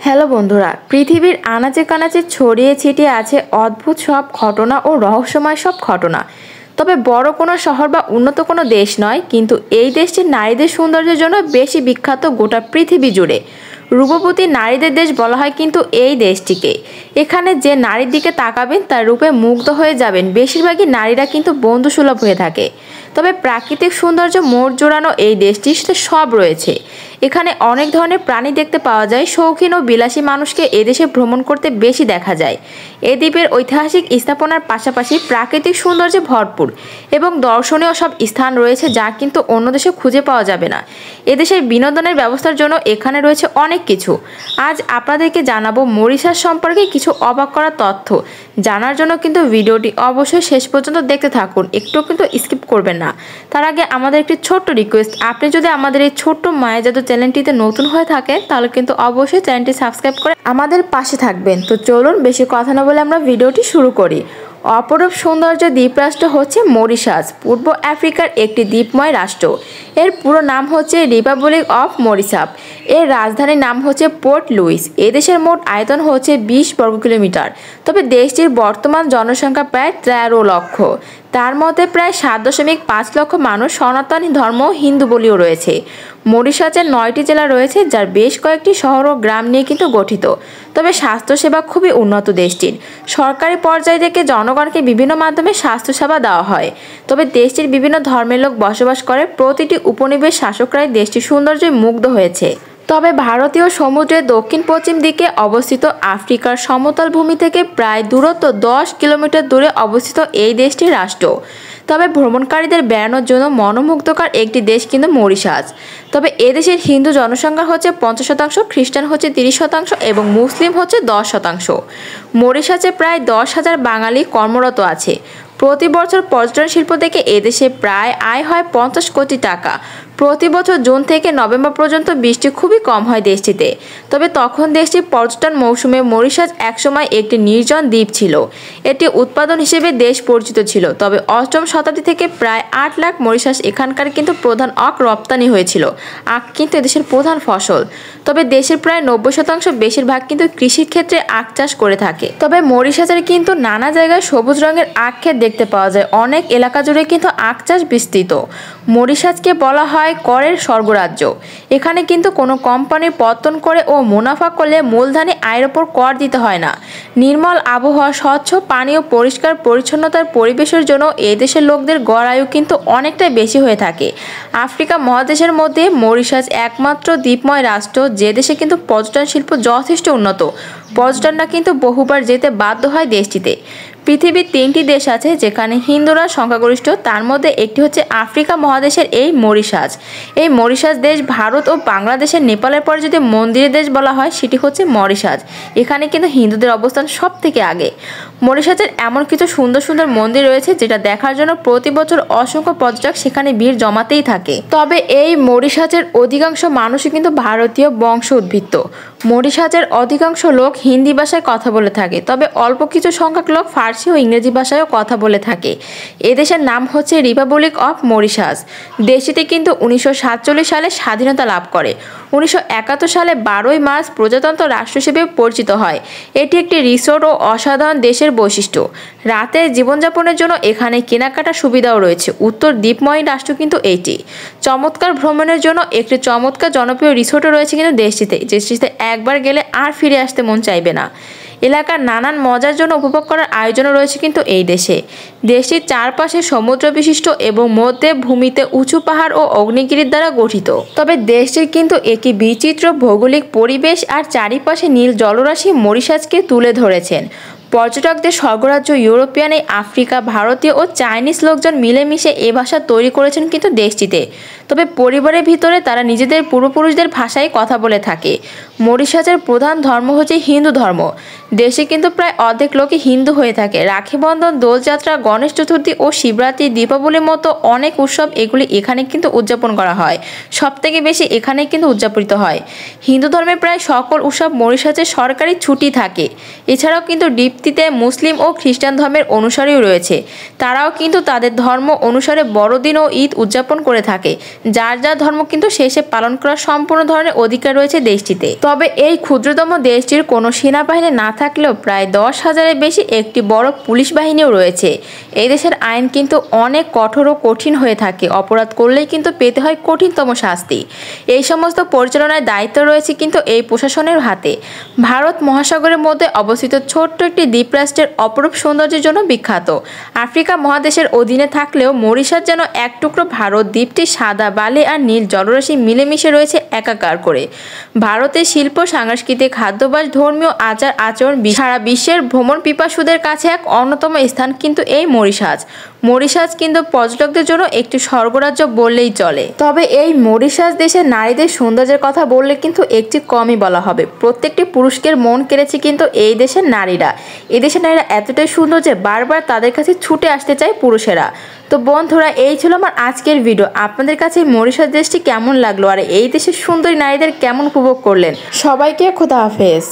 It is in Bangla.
হ্যালো বন্ধুরা, পৃথিবীর আনাচে কানাচে ছড়িয়ে ছিটিয়ে আছে অদ্ভুত সব ঘটনা ও রহস্যময় সব ঘটনা। তবে বড় কোনো শহর বা উন্নত কোনো দেশ নয়, কিন্তু এই দেশটি নারীদের সৌন্দর্যের জন্য বেশি বিখ্যাত গোটা পৃথিবী জুড়ে। রূপবতী নারীদের দেশ বলা হয় কিন্তু এই দেশটিকে। এখানে যে নারীর দিকে তাকাবেন তার রূপে মুগ্ধ হয়ে যাবেন। বেশিরভাগই নারীরা কিন্তু বন্ধুসুলভ হয়ে থাকে। তবে প্রাকৃতিক সৌন্দর্য মোড় জোড়ানো এই দেশটিতে সব রয়েছে। এখানে অনেক ধরনের প্রাণী দেখতে পাওয়া যায়। শৌখিন ও বিলাসী মানুষকে এদেশে ভ্রমণ করতে বেশি দেখা যায়। এ দ্বীপের ঐতিহাসিক স্থাপনার পাশাপাশি প্রাকৃতিক সৌন্দর্যে ভরপুর এবং দর্শনীয় সব স্থান রয়েছে যা কিন্তু অন্য দেশে খুঁজে পাওয়া যাবে না। এদেশের বিনোদনের ব্যবস্থার জন্য এখানে রয়েছে অনেক কিছু। আজ আপনাদেরকে জানাবো মরিশাস সম্পর্কে কিছু অবাক করা তথ্য। জানার জন্য কিন্তু ভিডিওটি অবশ্যই শেষ পর্যন্ত দেখতে থাকুন, একটু কিন্তু স্কিপ করবেন না। তার আগে আমাদের একটি ছোট্ট রিকোয়েস্ট, আপনি যদি আমাদের এই ছোট্ট মায়া জাদু চ্যানেলটিতে নতুন হয়ে থাকে তাহলে কিন্তু অবশ্যই চ্যানেলটি সাবস্ক্রাইব করে আমাদের পাশে থাকবেন। তো চলুন বেশি কথা না বলে আমরা ভিডিওটি শুরু করি। অপরূপ সৌন্দর্য দ্বীপরাষ্ট্র হচ্ছে মরিশাস, পূর্ব আফ্রিকার একটি দ্বীপময় রাষ্ট্র। এর পুরো নাম হচ্ছে রিপাবলিক অফ মরিশাস। এর রাজধানীর নাম হচ্ছে পোর্ট লুইস। এদেশের মোট আয়তন হচ্ছে 20 বর্গ কিলোমিটার। তবে দেশটির বর্তমান জনসংখ্যা প্রায় 13 লক্ষ। তার মধ্যে প্রায় 7.5 লক্ষ মানুষ সনাতন ধর্ম হিন্দু বলেও রয়েছে। মরিশাসের 9টি জেলা রয়েছে, যার বেশ কয়েকটি শহর ও গ্রাম নিয়ে কিন্তু গঠিত। তবে স্বাস্থ্যসেবা খুবই উন্নত দেশটির। সরকারি পর্যায় থেকে জনগণকে বিভিন্ন মাধ্যমে স্বাস্থ্যসেবা দেওয়া হয়। তবে দেশটির বিভিন্ন ধর্মের লোক বসবাস করে। প্রতিটি উপনিবেশ শাসকরাই দেশটির সৌন্দর্যে মুগ্ধ হয়েছে। তবে ভারতীয় সমুদ্রের দক্ষিণ পশ্চিম দিকে অবস্থিত আফ্রিকার সমতল ভূমি থেকে প্রায় দূরত্ব 10 কিলোমিটার দূরে অবস্থিত এই দেশটির রাষ্ট্র। তবে ভ্রমণকারীদের বেড়ানোর জন্য মনোমুগ্ধকর একটি দেশ কিন্তু মরিশাস। তবে এদেশের হিন্দু জনসংখ্যা হচ্ছে 50%, খ্রিস্টান হচ্ছে 30% এবং মুসলিম হচ্ছে 10%। মরিশাসে প্রায় 10,000 বাঙালি কর্মরত আছে। প্রতি বছর পর্যটন শিল্প থেকে এদেশে প্রায় আয় হয় 50 কোটি টাকা। প্রতি বছর জুন থেকে নভেম্বর পর্যন্ত বৃষ্টি খুবই কম হয় দেশটিতে। তবে তখন দেশটির পর্যটন মৌসুমে মরিশাস একসময় একটি নির্জন দ্বীপ ছিল। এটি উৎপাদন হিসেবে দেশ পরিচিত ছিল। তবে 8ম শতাব্দী থেকে প্রায় 8 লাখ মরিশাস এখানকার কিন্তু প্রধান আখ রপ্তানি হয়েছিল। আখ কিন্তু এদেশের প্রধান ফসল। তবে দেশের প্রায় 90% বেশিরভাগ কিন্তু কৃষির ক্ষেত্রে আখ চাষ করে থাকে। তবে মরিশাসের কিন্তু নানা জায়গায় সবুজ রঙের আখ ক্ষেত দেখতে পাওয়া যায়। অনেক এলাকা জুড়ে কিন্তু আখ চাষ বিস্তৃত। মরিশাসকে বলা হয় করের স্বর্গরাজ্য। এখানে কিন্তু কোনো কোম্পানির পতন করে ও মুনাফা করলে মূলধনী আয়ের ওপর কর দিতে হয় না। নির্মল আবহাওয়া, স্বচ্ছ পানি ও পরিষ্কার পরিচ্ছন্নতার পরিবেশের জন্য এই দেশের লোকদের গড় আয়ু কিন্তু অনেকটাই বেশি হয়ে থাকে। আফ্রিকা মহাদেশের মধ্যে মরিশাস একমাত্র দ্বীপময় রাষ্ট্র যে দেশে কিন্তু পর্যটন শিল্প যথেষ্ট উন্নত। পর্যটনরা কিন্তু বহুবার যেতে বাধ্য হয় দেশটিতে। পৃথিবীর 3টি দেশ আছে যেখানে হিন্দুরা সংখ্যাগরিষ্ঠ। তার মধ্যে একটি হচ্ছে আফ্রিকা মহাদেশের এই মরিশাস। এই মরিশাস দেশ ভারত ও বাংলাদেশের নেপালের পরে যদি মন্দিরের দেশ বলা হয় সেটি হচ্ছে মরিশাস। এখানে কিন্তু হিন্দুদের অবস্থান সব থেকে আগে। মরিশাসের এমন কিছু সুন্দর সুন্দর মন্দির রয়েছে যেটা দেখার জন্য প্রতি বছর অসংখ্য পর্যটক সেখানে ভিড় জমাতেই থাকে। তবে এই মরিশাসের অধিকাংশ মানুষই কিন্তু ভারতীয় বংশ উদ্ভিদ। মরিশাসের অধিকাংশ লোক হিন্দি ভাষায় কথা বলে থাকে। তবে অল্প কিছু সংখ্যক লোক ফার্সি ও ইংরেজি ভাষায়ও কথা বলে থাকে। এদেশের নাম হচ্ছে রিপাবলিক অফ মরিশাস। দেশটিতে কিন্তু 1947 সালে স্বাধীনতা লাভ করে। 1971 সালে 12ই মার্চ প্রজাতন্ত্র রাষ্ট্র হিসেবে পরিচিত হয়। এটি একটি রিসোর্ট ও অসাধারণ দেশের বৈশিষ্ট্য। রাতের জীবনযাপনের জন্য এখানে কেনাকাটা সুবিধাও রয়েছে। উত্তর দ্বীপময় রাষ্ট্র কিন্তু এটি। চমৎকার ভ্রমণের জন্য একটি চমৎকার জনপ্রিয় রিসোর্টও রয়েছে কিন্তু দেশটিতে একবার গেলে আর ফিরে আসতে মন চাইবে না। এলাকার নানান মজার জন্য উপভোগ করার আয়োজনও রয়েছে কিন্তু এই দেশে। দেশটির চারপাশে সমুদ্র বিশিষ্ট এবং মধ্যে ভূমিতে উঁচু পাহাড় ও অগ্নিগিরির দ্বারা গঠিত। তবে দেশটির কিন্তু একটি বিচিত্র ভৌগোলিক পরিবেশ আর চারিপাশে নীল জলরাশি মরিশাসকে তুলে ধরেছেন। পর্যটকদের স্বর্গরাজ্য ইউরোপিয়ান, আফ্রিকা, ভারতীয় ও চাইনিজ লোকজন মিলেমিশে এ ভাষা তৈরি করেছেন কিন্তু দেশটিতে। তবে পরিবারের ভিতরে তারা নিজেদের পূর্বপুরুষদের ভাষায় কথা বলে থাকে। মরিশাসের প্রধান ধর্ম হচ্ছে হিন্দু ধর্ম। দেশে কিন্তু প্রায় অর্ধেক লোকই হিন্দু হয়ে থাকে। রাখি বন্ধন, দোলযাত্রা, গণেশ চতুর্থী ও শিবরাত্রি, দীপাবলির মতো অনেক উৎসব এগুলি এখানে কিন্তু উদযাপন করা হয়। সবথেকে বেশি এখানেই কিন্তু উদযাপিত হয়। হিন্দু ধর্মের প্রায় সকল উৎসব মরিশাসে সরকারি ছুটি থাকে। এছাড়াও কিন্তু দ্বীপটিতে মুসলিম ও খ্রিস্টান ধর্মের অনুসারীও রয়েছে। তারাও কিন্তু তাদের ধর্ম অনুসারে বড়দিন ও ঈদ উদযাপন করে থাকে। যার যার ধর্ম কিন্তু শেষে পালন করার সম্পূর্ণ ধরনের অধিকার রয়েছে দেশটিতে। তবে এই ক্ষুদ্রতম দেশটির কোনো সেনাবাহিনী না থাকলেও প্রায় 10,000-এর বেশি একটি বড় পুলিশ বাহিনীও রয়েছে। এই দেশের আইন কিন্তু অনেক কঠোর ও কঠিন হয়ে থাকে। অপরাধ করলেই কিন্তু পেতে হয় কঠিনতম শাস্তি। এই সমস্ত পরিচালনার দায়িত্ব রয়েছে কিন্তু এই প্রশাসনের হাতে। ভারত মহাসাগরের মধ্যে অবস্থিত ছোট্ট একটি দ্বীপরাষ্ট্রের অপরূপ সৌন্দর্যের জন্য বিখ্যাত। আফ্রিকা মহাদেশের অধীনে থাকলেও মরিশাস যেন এক টুকরো ভারত। দ্বীপটি সাদা বালি আর নীল জলরাশি মিলেমিশে রয়েছে একাকার করে। ভারতের শিল্প, সাংস্কৃতিক, খাদ্যাভ্যাস, ধর্মীয় আচার আচরণ সারা বিশ্বের ভ্রমণ পিপাসুদের কাছে এক অন্যতম স্থান কিন্তু এই মরিশাস। মরিশাস কিন্তু পর্যটকদের জন্য একটি স্বর্গরাজ্য বললেই চলে। তবে এই মরিশাস দেশের নারীদের সৌন্দর্যের কথা বললে কিন্তু একটি কমই বলা হবে। প্রত্যেকটি পুরুষকে মন কেড়েছে কিন্তু এই দেশের নারীরা। এই দেশের নারীরা এতটাই সুন্দর যে বারবার তাদের কাছে ছুটে আসতে চায় পুরুষেরা। তো বন্ধুরা, এই ছিল আমার আজকের ভিডিও। আপনাদের কাছে মরিশাস দেশটি কেমন লাগলো আর এই দেশের সুন্দরী নারীদের কেমন উপভোগ করলেন? সবাইকে খোদা হাফেজ।